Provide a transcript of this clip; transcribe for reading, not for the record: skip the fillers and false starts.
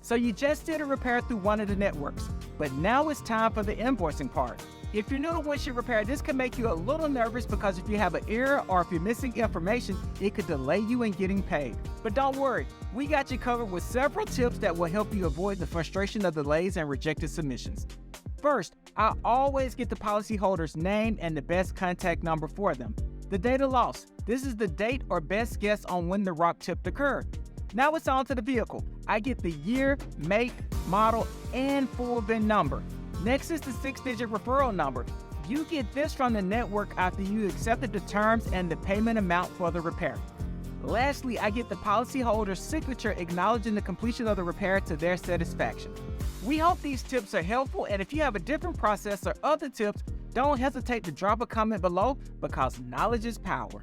So you just did a repair through one of the networks, but now it's time for the invoicing part. If you're new to windshield repair, this can make you a little nervous because if you have an error or if you're missing information, it could delay you in getting paid. But don't worry, we got you covered with several tips that will help you avoid the frustration of delays and rejected submissions. First, I always get the policyholder's name and the best contact number for them. The date of loss. This is the date or best guess on when the rock tip occurred. Now it's on to the vehicle. I get the year, make, model, and full VIN number. Next is the 6-digit referral number. You get this from the network after you accepted the terms and the payment amount for the repair. Lastly, I get the policyholder's signature acknowledging the completion of the repair to their satisfaction. We hope these tips are helpful, and if you have a different process or other tips, don't hesitate to drop a comment below because knowledge is power.